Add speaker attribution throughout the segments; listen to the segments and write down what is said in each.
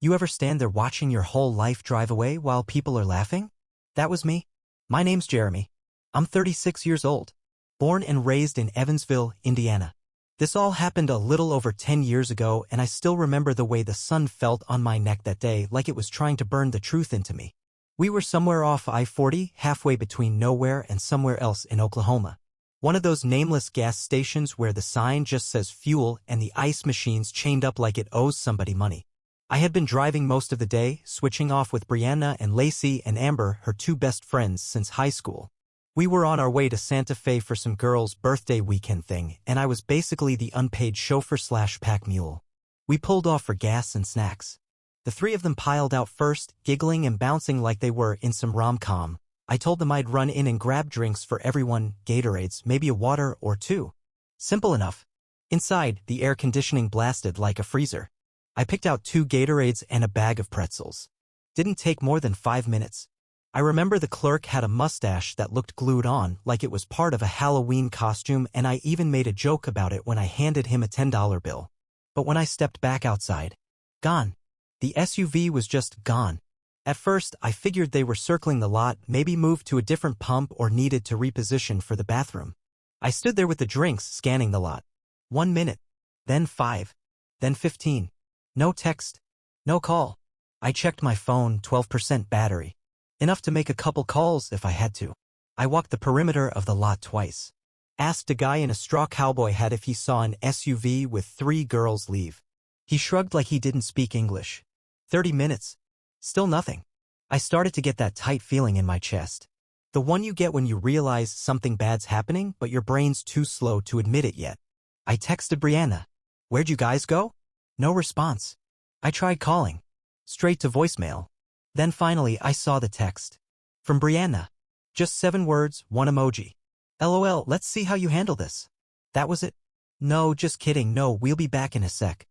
Speaker 1: You ever stand there watching your whole life drive away while people are laughing? That was me. My name's Jeremy. I'm 36 years old. Born and raised in Evansville, Indiana. This all happened a little over 10 years ago, and I still remember the way the sun felt on my neck that day, like it was trying to burn the truth into me. We were somewhere off I-40, halfway between nowhere and somewhere else in Oklahoma. One of those nameless gas stations where the sign just says fuel and the ice machine's chained up like it owes somebody money. I had been driving most of the day, switching off with Brianna and Lacey and Amber, her two best friends since high school. We were on our way to Santa Fe for some girl's birthday weekend thing, and I was basically the unpaid chauffeur/pack mule. We pulled off for gas and snacks. The three of them piled out first, giggling and bouncing like they were in some rom-com. I told them I'd run in and grab drinks for everyone, Gatorades, maybe a water or two. Simple enough. Inside, the air conditioning blasted like a freezer. I picked out 2 Gatorades and a bag of pretzels. Didn't take more than 5 minutes. I remember the clerk had a mustache that looked glued on like it was part of a Halloween costume, and I even made a joke about it when I handed him a $10 bill. But when I stepped back outside, gone. The SUV was just gone. At first, I figured they were circling the lot, maybe moved to a different pump or needed to reposition for the bathroom. I stood there with the drinks, scanning the lot. 1 minute. Then 5. Then 15. No text. No call. I checked my phone, 12% battery. Enough to make a couple calls if I had to. I walked the perimeter of the lot twice. Asked a guy in a straw cowboy hat if he saw an SUV with 3 girls leave. He shrugged like he didn't speak English. 30 minutes. Still nothing. I started to get that tight feeling in my chest. The one you get when you realize something bad's happening, but your brain's too slow to admit it yet. I texted Brianna. "Where'd you guys go?" No response. I tried calling. Straight to voicemail. Then finally I saw the text. From Brianna. Just 7 words, 1 emoji. "LOL, let's see how you handle this." That was it. "No, just kidding, no, we'll be back in a sec."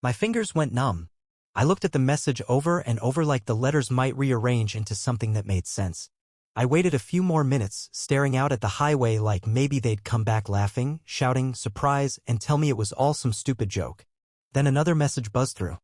Speaker 1: My fingers went numb. I looked at the message over and over like the letters might rearrange into something that made sense. I waited a few more minutes, staring out at the highway like maybe they'd come back laughing, shouting, surprise, and tell me it was all some stupid joke. Then another message buzzed through.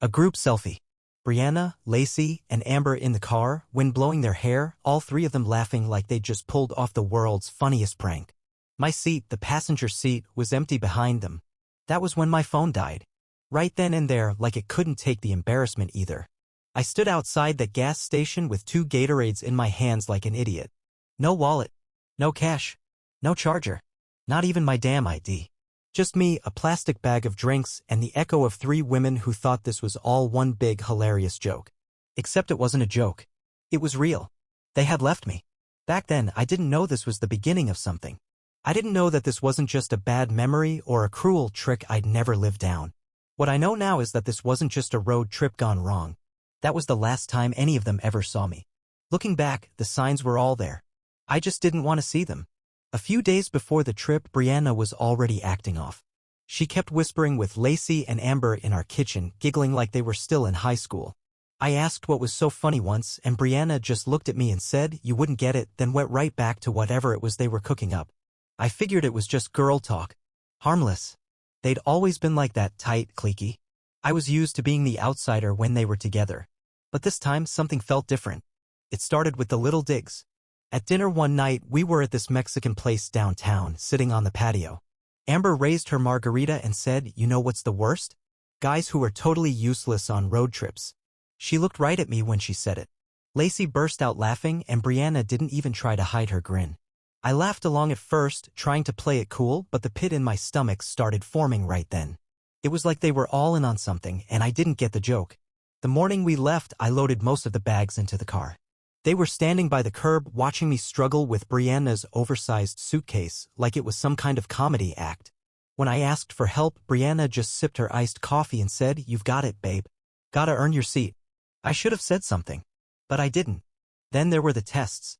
Speaker 1: A group selfie. Brianna, Lacey, and Amber in the car, wind blowing their hair, all 3 of them laughing like they'd just pulled off the world's funniest prank. My seat, the passenger seat, was empty behind them. That was when my phone died. Right then and there, like it couldn't take the embarrassment either. I stood outside that gas station with 2 Gatorades in my hands like an idiot. No wallet. No cash. No charger. Not even my damn ID. Just me, a plastic bag of drinks, and the echo of 3 women who thought this was all one big hilarious joke. Except it wasn't a joke. It was real. They had left me. Back then, I didn't know this was the beginning of something. I didn't know that this wasn't just a bad memory or a cruel trick I'd never live down. What I know now is that this wasn't just a road trip gone wrong. That was the last time any of them ever saw me. Looking back, the signs were all there. I just didn't want to see them. A few days before the trip, Brianna was already acting off. She kept whispering with Lacey and Amber in our kitchen, giggling like they were still in high school. I asked what was so funny once, and Brianna just looked at me and said, "You wouldn't get it," then went right back to whatever it was they were cooking up. I figured it was just girl talk. Harmless. They'd always been like that, tight, cliquey. I was used to being the outsider when they were together. But this time, something felt different. It started with the little digs. At dinner one night, we were at this Mexican place downtown, sitting on the patio. Amber raised her margarita and said, "You know what's the worst? Guys who are totally useless on road trips." She looked right at me when she said it. Lacey burst out laughing, and Brianna didn't even try to hide her grin. I laughed along at first, trying to play it cool, but the pit in my stomach started forming right then. It was like they were all in on something, and I didn't get the joke. The morning we left, I loaded most of the bags into the car. They were standing by the curb watching me struggle with Brianna's oversized suitcase like it was some kind of comedy act. When I asked for help, Brianna just sipped her iced coffee and said, "You've got it, babe. Gotta earn your seat." I should have said something. But I didn't. Then there were the tests.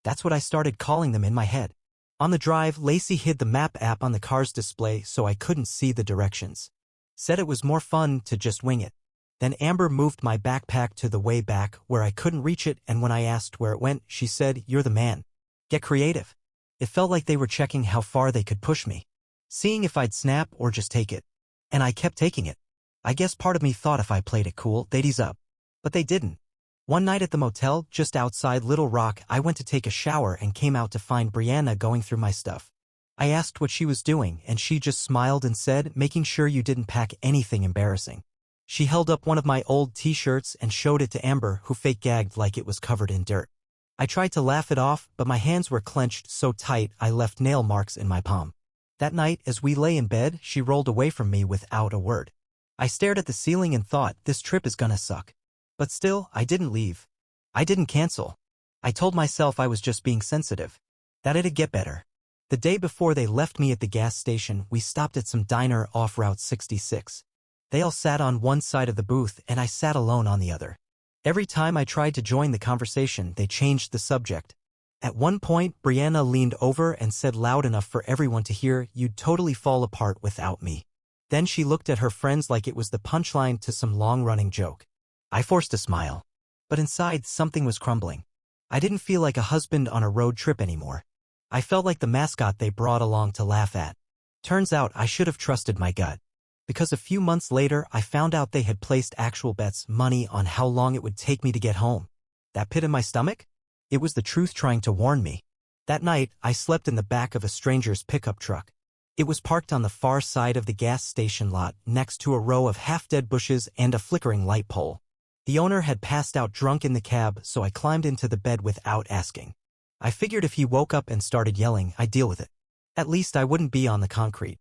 Speaker 1: That's what I started calling them in my head. On the drive, Lacey hid the map app on the car's display so I couldn't see the directions. Said it was more fun to just wing it. Then Amber moved my backpack to the way back where I couldn't reach it, and when I asked where it went, she said, "You're the man. Get creative." It felt like they were checking how far they could push me, seeing if I'd snap or just take it. And I kept taking it. I guess part of me thought if I played it cool, they'd ease up. But they didn't. One night at the motel, just outside Little Rock, I went to take a shower and came out to find Brianna going through my stuff. I asked what she was doing, and she just smiled and said, making sure you didn't pack anything embarrassing. She held up one of my old t-shirts and showed it to Amber, who fake gagged like it was covered in dirt. I tried to laugh it off, but my hands were clenched so tight I left nail marks in my palm. That night, as we lay in bed, she rolled away from me without a word. I stared at the ceiling and thought, this trip is gonna suck. But still, I didn't leave. I didn't cancel. I told myself I was just being sensitive. That it'd get better. The day before they left me at the gas station, we stopped at some diner off Route 66. They all sat on one side of the booth and I sat alone on the other. Every time I tried to join the conversation, they changed the subject. At one point, Brianna leaned over and said loud enough for everyone to hear, "You'd totally fall apart without me." Then she looked at her friends like it was the punchline to some long-running joke. I forced a smile. But inside, something was crumbling. I didn't feel like a husband on a road trip anymore. I felt like the mascot they brought along to laugh at. Turns out I should have trusted my gut. Because a few months later, I found out they had placed actual bets, money on how long it would take me to get home. That pit in my stomach? It was the truth trying to warn me. That night, I slept in the back of a stranger's pickup truck. It was parked on the far side of the gas station lot, next to a row of half-dead bushes and a flickering light pole. The owner had passed out drunk in the cab, so I climbed into the bed without asking. I figured if he woke up and started yelling, I'd deal with it. At least I wouldn't be on the concrete.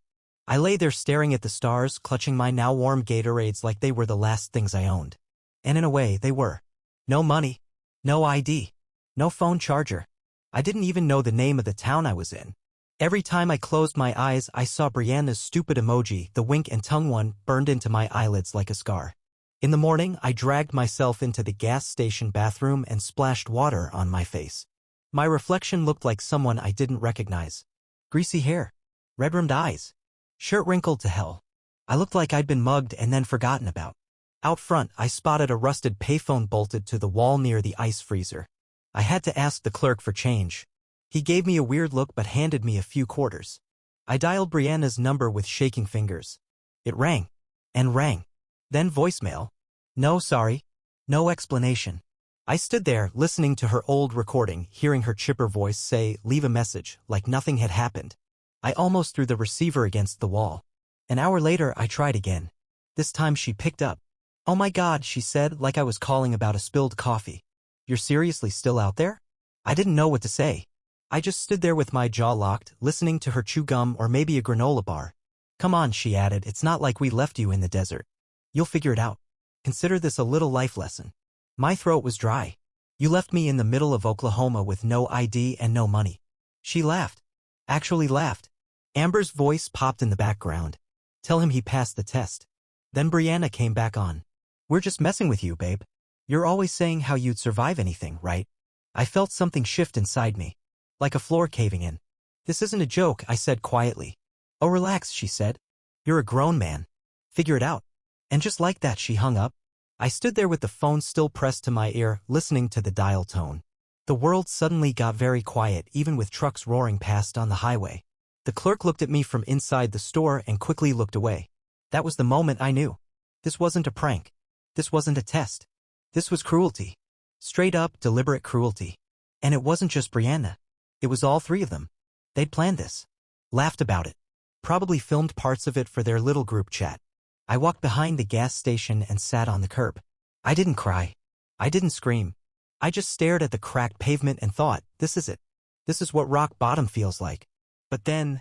Speaker 1: I lay there staring at the stars, clutching my now warm Gatorades like they were the last things I owned. And in a way, they were. No money. No ID. No phone charger. I didn't even know the name of the town I was in. Every time I closed my eyes, I saw Brianna's stupid emoji, the wink and tongue one, burned into my eyelids like a scar. In the morning, I dragged myself into the gas station bathroom and splashed water on my face. My reflection looked like someone I didn't recognize. Greasy hair. Red-rimmed eyes. Shirt wrinkled to hell. I looked like I'd been mugged and then forgotten about. Out front, I spotted a rusted payphone bolted to the wall near the ice freezer. I had to ask the clerk for change. He gave me a weird look but handed me a few quarters. I dialed Brianna's number with shaking fingers. It rang. And rang. Then voicemail. No sorry. No explanation. I stood there, listening to her old recording, hearing her chipper voice say, "Leave a message," like nothing had happened. I almost threw the receiver against the wall. An hour later, I tried again. This time she picked up. "Oh my God," she said, like I was calling about a spilled coffee. "You're seriously still out there?" I didn't know what to say. I just stood there with my jaw locked, listening to her chew gum or maybe a granola bar. "Come on," she added, "it's not like we left you in the desert. You'll figure it out. Consider this a little life lesson." My throat was dry. "You left me in the middle of Oklahoma with no ID and no money." She laughed. Actually laughed. Amber's voice popped in the background. "Tell him he passed the test." Then Brianna came back on. "We're just messing with you, babe. You're always saying how you'd survive anything, right?" I felt something shift inside me. Like a floor caving in. "This isn't a joke," I said quietly. "Oh, relax," she said. "You're a grown man. Figure it out." And just like that, she hung up. I stood there with the phone still pressed to my ear, listening to the dial tone. The world suddenly got very quiet, even with trucks roaring past on the highway. The clerk looked at me from inside the store and quickly looked away. That was the moment I knew. This wasn't a prank. This wasn't a test. This was cruelty. Straight up, deliberate cruelty. And it wasn't just Brianna. It was all three of them. They'd planned this. Laughed about it. Probably filmed parts of it for their little group chat. I walked behind the gas station and sat on the curb. I didn't cry. I didn't scream. I just stared at the cracked pavement and thought, this is it. This is what rock bottom feels like. But then,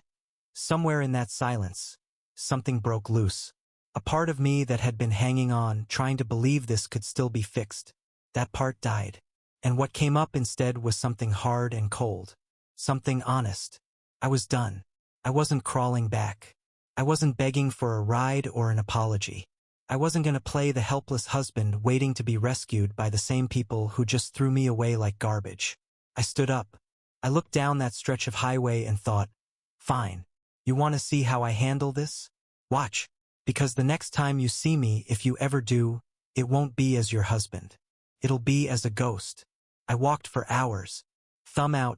Speaker 1: somewhere in that silence, something broke loose. A part of me that had been hanging on, trying to believe this could still be fixed. That part died. And what came up instead was something hard and cold. Something honest. I was done. I wasn't crawling back. I wasn't begging for a ride or an apology. I wasn't going to play the helpless husband waiting to be rescued by the same people who just threw me away like garbage. I stood up. I looked down that stretch of highway and thought, fine. You want to see how I handle this? Watch. Because the next time you see me, if you ever do, it won't be as your husband. It'll be as a ghost. I walked for hours. Thumb out.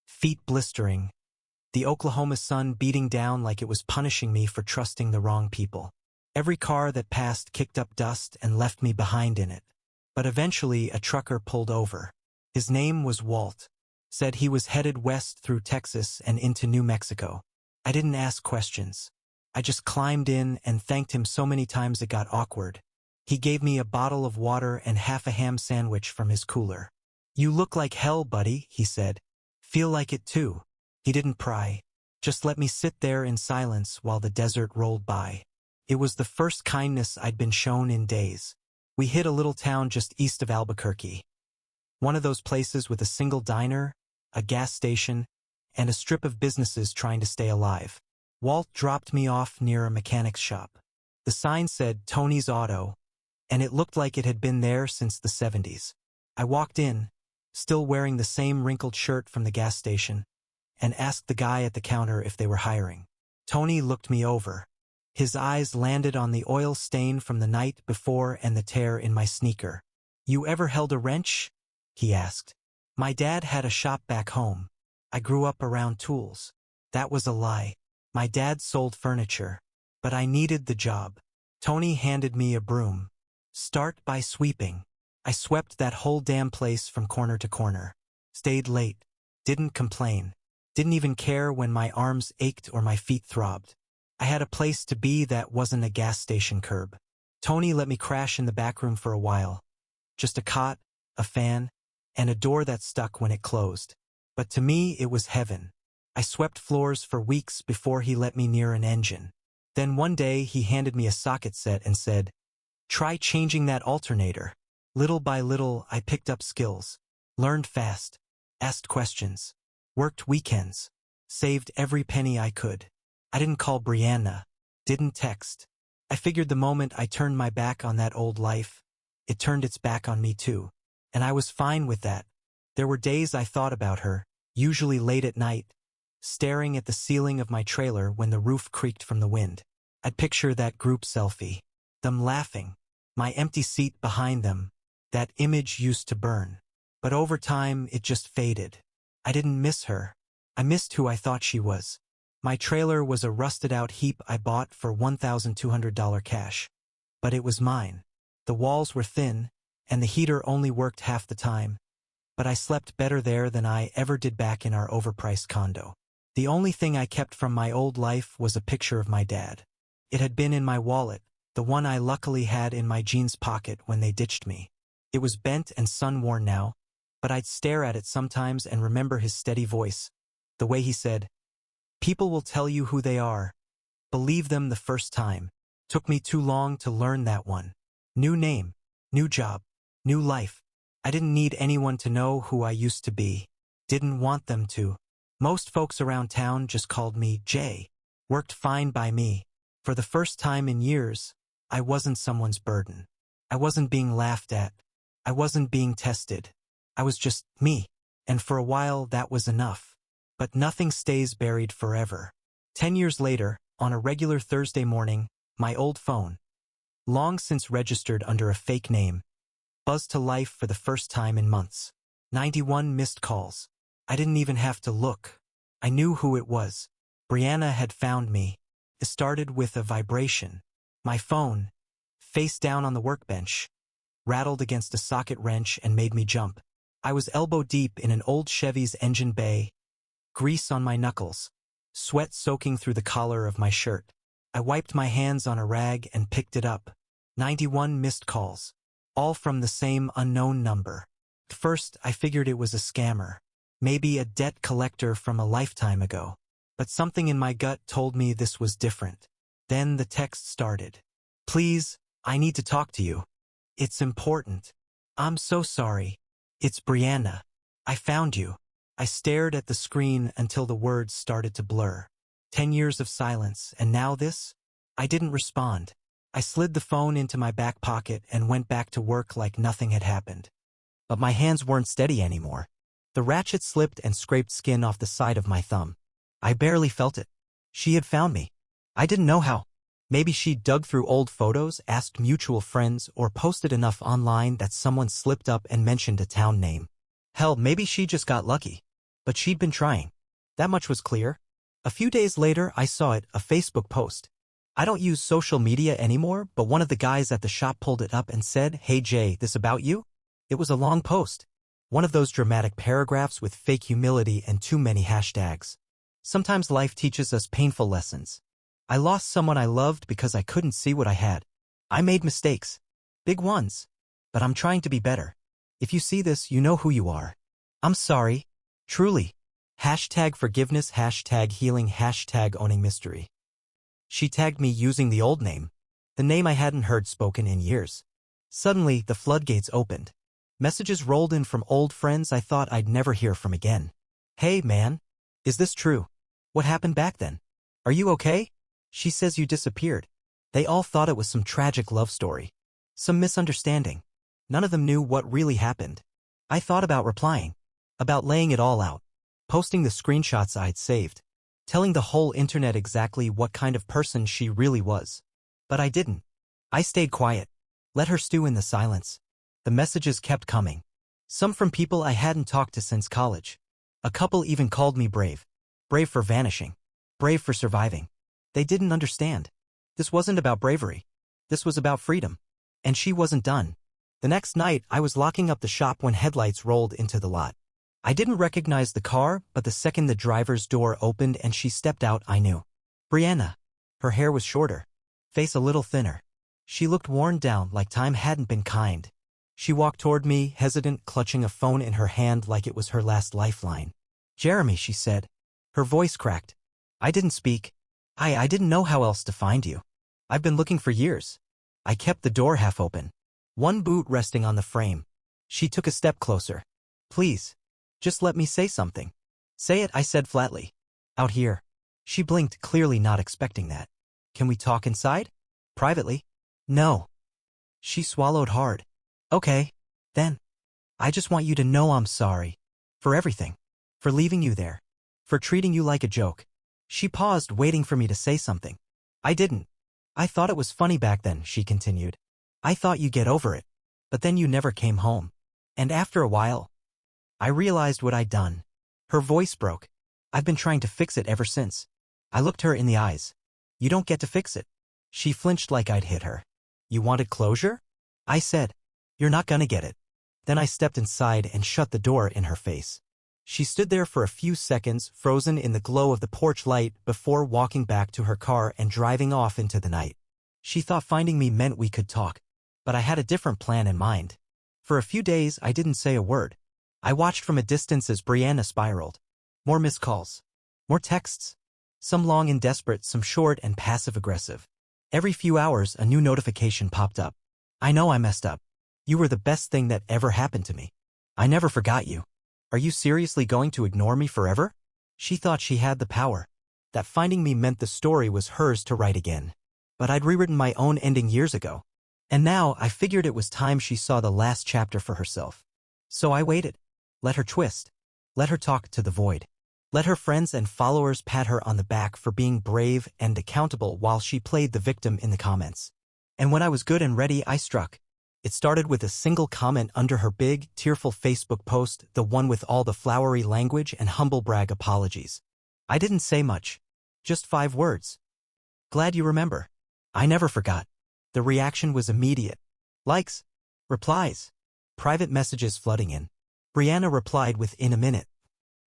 Speaker 1: Feet blistering. The Oklahoma sun beating down like it was punishing me for trusting the wrong people. Every car that passed kicked up dust and left me behind in it. But eventually a trucker pulled over. His name was Walt. Said he was headed west through Texas and into New Mexico. I didn't ask questions. I just climbed in and thanked him so many times it got awkward. He gave me a bottle of water and half a ham sandwich from his cooler. "You look like hell, buddy," he said. "Feel like it too." He didn't pry. Just let me sit there in silence while the desert rolled by. It was the first kindness I'd been shown in days. We hit a little town just east of Albuquerque. One of those places with a single diner, a gas station, and a strip of businesses trying to stay alive. Walt dropped me off near a mechanic's shop. The sign said Tony's Auto, and it looked like it had been there since the 70s. I walked in, still wearing the same wrinkled shirt from the gas station, and asked the guy at the counter if they were hiring. Tony looked me over. His eyes landed on the oil stain from the night before and the tear in my sneaker. "You ever held a wrench?" he asked. "My dad had a shop back home. I grew up around tools." That was a lie. My dad sold furniture. But I needed the job. Tony handed me a broom. "Start by sweeping." I swept that whole damn place from corner to corner. Stayed late. Didn't complain. Didn't even care when my arms ached or my feet throbbed. I had a place to be that wasn't a gas station curb. Tony let me crash in the back room for a while. Just a cot, a fan, and a door that stuck when it closed. But to me it was heaven. I swept floors for weeks before he let me near an engine. Then one day he handed me a socket set and said, "Try changing that alternator." Little by little I picked up skills. Learned fast. Asked questions. Worked weekends. Saved every penny I could. I didn't call Brianna. Didn't text. I figured the moment I turned my back on that old life, it turned its back on me too. And I was fine with that. There were days I thought about her, usually late at night, staring at the ceiling of my trailer when the roof creaked from the wind. I'd picture that group selfie. Them laughing. My empty seat behind them. That image used to burn. But over time, it just faded. I didn't miss her. I missed who I thought she was. My trailer was a rusted-out heap I bought for $1,200 cash. But it was mine. The walls were thin, and the heater only worked half the time. But I slept better there than I ever did back in our overpriced condo. The only thing I kept from my old life was a picture of my dad. It had been in my wallet, the one I luckily had in my jeans pocket when they ditched me. It was bent and sun-worn now, but I'd stare at it sometimes and remember his steady voice, the way he said, "People will tell you who they are. Believe them the first time." Took me too long to learn that one. New name, new job, new life. I didn't need anyone to know who I used to be. Didn't want them to. Most folks around town just called me Jay. Worked fine by me. For the first time in years, I wasn't someone's burden. I wasn't being laughed at. I wasn't being tested. I was just me. And for a while that was enough. But nothing stays buried forever. 10 years later, on a regular Thursday morning, my old phone, long since registered under a fake name, buzzed to life for the first time in months. 91 missed calls. I didn't even have to look. I knew who it was. Brianna had found me. It started with a vibration. My phone, face down on the workbench, rattled against a socket wrench and made me jump. I was elbow deep in an old Chevy's engine bay, grease on my knuckles, sweat soaking through the collar of my shirt. I wiped my hands on a rag and picked it up. 91 missed calls. All from the same unknown number. At first, I figured it was a scammer. Maybe a debt collector from a lifetime ago. But something in my gut told me this was different. Then the text started. "Please, I need to talk to you. It's important. I'm so sorry. It's Brianna. I found you." I stared at the screen until the words started to blur. 10 years of silence, and now this? I didn't respond. I slid the phone into my back pocket and went back to work like nothing had happened. But my hands weren't steady anymore. The ratchet slipped and scraped skin off the side of my thumb. I barely felt it. She had found me. I didn't know how. Maybe she dug through old photos, asked mutual friends, or posted enough online that someone slipped up and mentioned a town name. Hell, maybe she just got lucky. But she'd been trying. That much was clear. A few days later, I saw it, a Facebook post. I don't use social media anymore, but one of the guys at the shop pulled it up and said, "Hey Jay, this about you?" It was a long post. One of those dramatic paragraphs with fake humility and too many hashtags. Sometimes life teaches us painful lessons. I lost someone I loved because I couldn't see what I had. I made mistakes. Big ones. But I'm trying to be better. If you see this, you know who you are. I'm sorry. Truly. Hashtag forgiveness, hashtag healing, hashtag owning mystery. She tagged me using the old name, the name I hadn't heard spoken in years. Suddenly, the floodgates opened. Messages rolled in from old friends I thought I'd never hear from again. "Hey, man. Is this true? What happened back then? Are you okay? She says you disappeared." They all thought it was some tragic love story. Some misunderstanding. None of them knew what really happened. I thought about replying. About laying it all out. Posting the screenshots I'd saved. Telling the whole internet exactly what kind of person she really was. But I didn't. I stayed quiet. Let her stew in the silence. The messages kept coming. Some from people I hadn't talked to since college. A couple even called me brave. Brave for vanishing. Brave for surviving. They didn't understand. This wasn't about bravery. This was about freedom. And she wasn't done. The next night, I was locking up the shop when headlights rolled into the lot. I didn't recognize the car, but the second the driver's door opened and she stepped out, I knew. Brianna. Her hair was shorter. Face a little thinner. She looked worn down, like time hadn't been kind. She walked toward me, hesitant, clutching a phone in her hand like it was her last lifeline. "Jeremy," she said. Her voice cracked. I didn't speak. I didn't know how else to find you. I've been looking for years. I kept the door half open. One boot resting on the frame. She took a step closer. "Please. Just let me say something." "Say it," I said flatly. "Out here." She blinked, clearly not expecting that. "Can we talk inside? Privately?" "No." She swallowed hard. "Okay. Then. I just want you to know I'm sorry. For everything. For leaving you there. For treating you like a joke." She paused, waiting for me to say something. I didn't. "I thought it was funny back then," she continued. "I thought you'd get over it. But then you never came home. And after a while, I realized what I'd done." Her voice broke. "I've been trying to fix it ever since." I looked her in the eyes. "You don't get to fix it." She flinched like I'd hit her. "You wanted closure?" I said. "You're not gonna get it." Then I stepped inside and shut the door in her face. She stood there for a few seconds, frozen in the glow of the porch light, before walking back to her car and driving off into the night. She thought finding me meant we could talk. But I had a different plan in mind. For a few days, I didn't say a word. I watched from a distance as Brianna spiraled. More missed calls. More texts. Some long and desperate, some short and passive-aggressive. Every few hours, a new notification popped up. "I know I messed up. You were the best thing that ever happened to me. I never forgot you. Are you seriously going to ignore me forever?" She thought she had the power. That finding me meant the story was hers to write again. But I'd rewritten my own ending years ago. And now I figured it was time she saw the last chapter for herself. So I waited. Let her twist. Let her talk to the void. Let her friends and followers pat her on the back for being brave and accountable while she played the victim in the comments. And when I was good and ready, I struck. It started with a single comment under her big, tearful Facebook post, the one with all the flowery language and humble brag apologies. I didn't say much. Just 5 words. "Glad you remember." I never forgot. The reaction was immediate. Likes. Replies. Private messages flooding in. Brianna replied within a minute.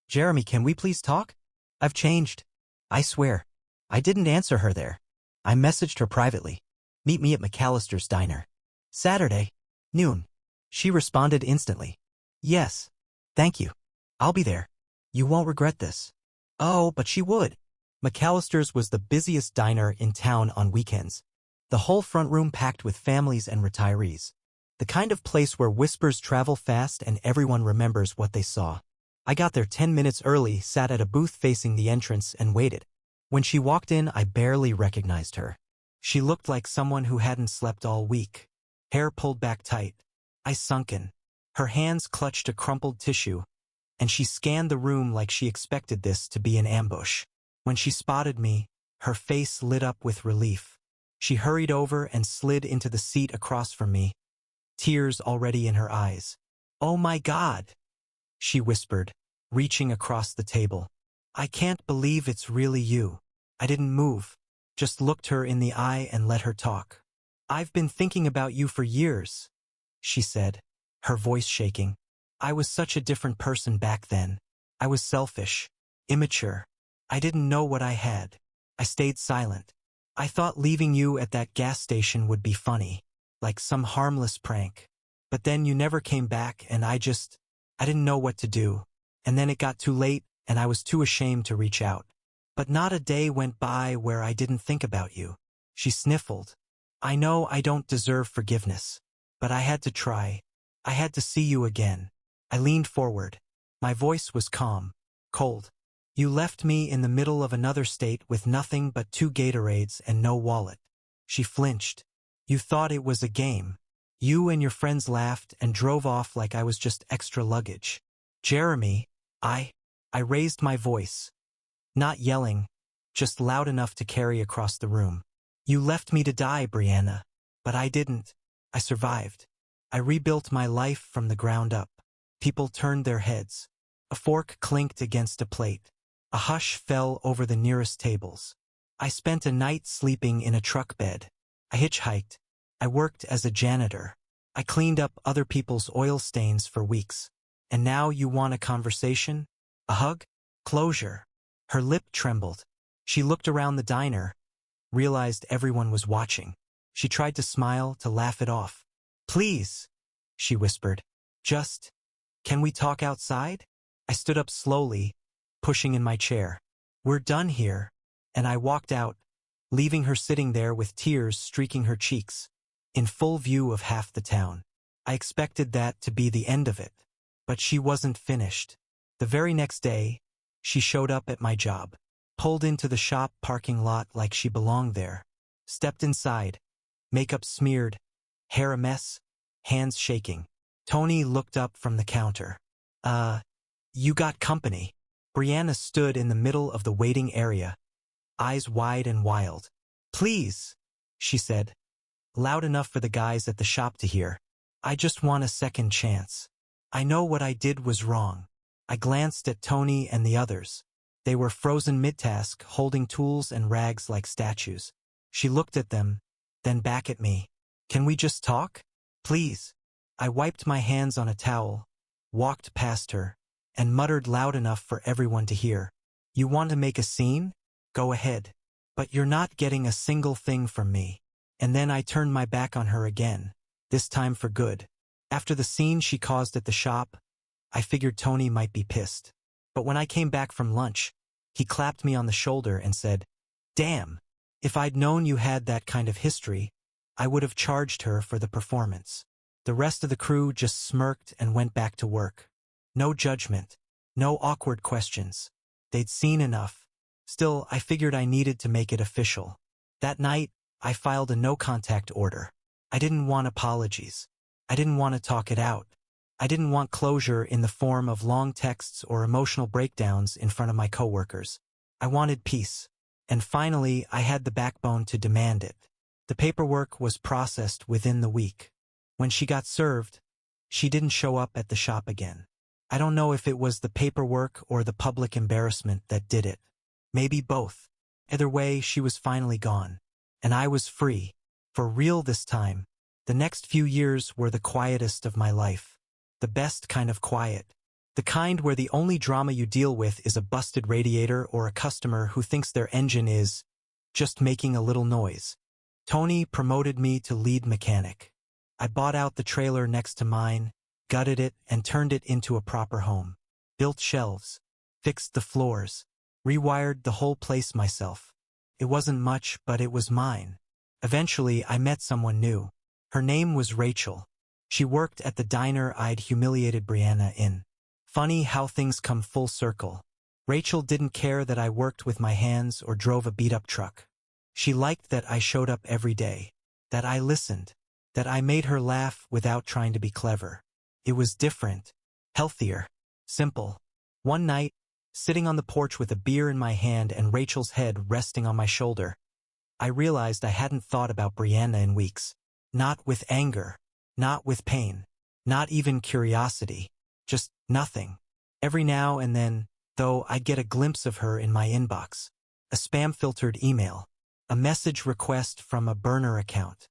Speaker 1: "Jeremy, can we please talk? I've changed. I swear." I didn't answer her there. I messaged her privately. "Meet me at McAllister's Diner. Saturday. Noon." She responded instantly. "Yes. Thank you. I'll be there. You won't regret this." Oh, but she would. McAllister's was the busiest diner in town on weekends. The whole front room packed with families and retirees. The kind of place where whispers travel fast and everyone remembers what they saw. I got there 10 minutes early, sat at a booth facing the entrance, and waited. When she walked in, I barely recognized her. She looked like someone who hadn't slept all week. Hair pulled back tight. Eyes sunken. Her hands clutched a crumpled tissue, and she scanned the room like she expected this to be an ambush. When she spotted me, her face lit up with relief. She hurried over and slid into the seat across from me, tears already in her eyes. "Oh my God," she whispered, reaching across the table. "I can't believe it's really you." I didn't move. just looked her in the eye and let her talk. "I've been thinking about you for years," she said, her voice shaking. "I was such a different person back then. I was selfish, immature. I didn't know what I had. I stayed silent. I thought leaving you at that gas station would be funny, like some harmless prank. But then you never came back and I didn't know what to do. And then it got too late and I was too ashamed to reach out. But not a day went by where I didn't think about you." She sniffled. "I know I don't deserve forgiveness, but I had to try. I had to see you again." I leaned forward. My voice was calm, cold. "You left me in the middle of another state with nothing but 2 Gatorades and no wallet." She flinched. "You thought it was a game. You and your friends laughed and drove off like I was just extra luggage." "Jeremy, I raised my voice. Not yelling, just loud enough to carry across the room. "You left me to die, Brianna. But I didn't. I survived. I rebuilt my life from the ground up." People turned their heads. A fork clinked against a plate. A hush fell over the nearest tables. I spent a night sleeping in a truck bed. I hitchhiked. I worked as a janitor. I cleaned up other people's oil stains for weeks. And now you want a conversation? A hug? Closure? Her lip trembled. She looked around the diner, realized everyone was watching. She tried to smile, to laugh it off. "Please," she whispered. Can we talk outside?" I stood up slowly, pushing in my chair. "We're done here." And I walked out, leaving her sitting there with tears streaking her cheeks, in full view of half the town. I expected that to be the end of it. But she wasn't finished. The very next day, she showed up at my job, pulled into the shop parking lot like she belonged there, stepped inside, makeup smeared, hair a mess, hands shaking. Tony looked up from the counter. You got company." Brianna stood in the middle of the waiting area, eyes wide and wild. "Please," she said, loud enough for the guys at the shop to hear. "I just want a second chance. I know what I did was wrong." I glanced at Tony and the others. They were frozen mid-task, holding tools and rags like statues. She looked at them, then back at me. "Can we just talk? Please?" I wiped my hands on a towel, walked past her, and muttered loud enough for everyone to hear. "You want to make a scene? Go ahead. But you're not getting a single thing from me." And then I turned my back on her again, this time for good. After the scene she caused at the shop, I figured Tony might be pissed. But when I came back from lunch, he clapped me on the shoulder and said, "Damn, if I'd known you had that kind of history, I would have charged her for the performance." The rest of the crew just smirked and went back to work. No judgment, no awkward questions. They'd seen enough. Still, I figured I needed to make it official. That night, I filed a no-contact order. I didn't want apologies. I didn't want to talk it out. I didn't want closure in the form of long texts or emotional breakdowns in front of my coworkers. I wanted peace. And finally, I had the backbone to demand it. The paperwork was processed within the week. When she got served, she didn't show up at the shop again. I don't know if it was the paperwork or the public embarrassment that did it. Maybe both. Either way, she was finally gone. And I was free. For real this time. The next few years were the quietest of my life. The best kind of quiet. The kind where the only drama you deal with is a busted radiator or a customer who thinks their engine is just making a little noise. Tony promoted me to lead mechanic. I bought out the trailer next to mine, gutted it, and turned it into a proper home. Built shelves, fixed the floors, rewired the whole place myself. It wasn't much, but it was mine. Eventually, I met someone new. Her name was Rachel. She worked at the diner I'd humiliated Brianna in. Funny how things come full circle. Rachel didn't care that I worked with my hands or drove a beat-up truck. She liked that I showed up every day, that I listened, that I made her laugh without trying to be clever. It was different, healthier, simple. One night, sitting on the porch with a beer in my hand and Rachel's head resting on my shoulder, I realized I hadn't thought about Brianna in weeks. Not with anger, not with pain, not even curiosity, just nothing. Every now and then, though, I'd get a glimpse of her in my inbox. A spam-filtered email. A message request from a burner account.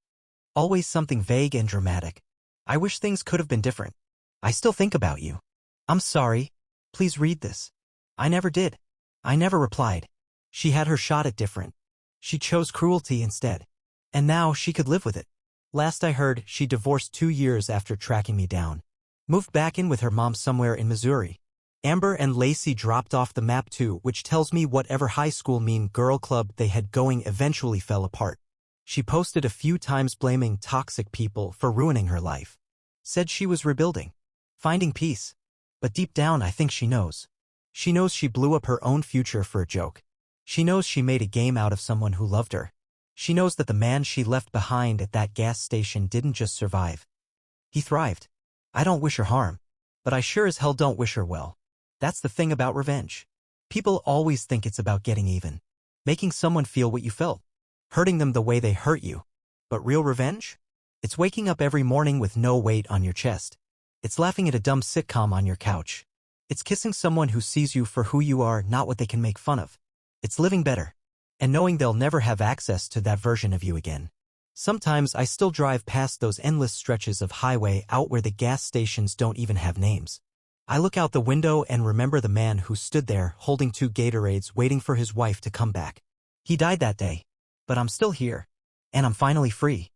Speaker 1: Always something vague and dramatic. I wish things could have been different. I still think about you. I'm sorry. Please read this. I never did. I never replied. She had her shot at different. She chose cruelty instead. And now she could live with it. Last I heard, she divorced 2 years after tracking me down. Moved back in with her mom somewhere in Missouri. Amber and Lacey dropped off the map too, which tells me whatever high school mean girl club they had going eventually fell apart. She posted a few times blaming toxic people for ruining her life. Said she was rebuilding. Finding peace. But deep down I think she knows. She knows she blew up her own future for a joke. She knows she made a game out of someone who loved her. She knows that the man she left behind at that gas station didn't just survive. He thrived. I don't wish her harm. But I sure as hell don't wish her well. That's the thing about revenge. People always think it's about getting even. Making someone feel what you felt. Hurting them the way they hurt you. But real revenge? It's waking up every morning with no weight on your chest. It's laughing at a dumb sitcom on your couch. It's kissing someone who sees you for who you are, not what they can make fun of. It's living better. And knowing they'll never have access to that version of you again. Sometimes I still drive past those endless stretches of highway out where the gas stations don't even have names. I look out the window and remember the man who stood there holding 2 Gatorades waiting for his wife to come back. He died that day. But I'm still here. And I'm finally free.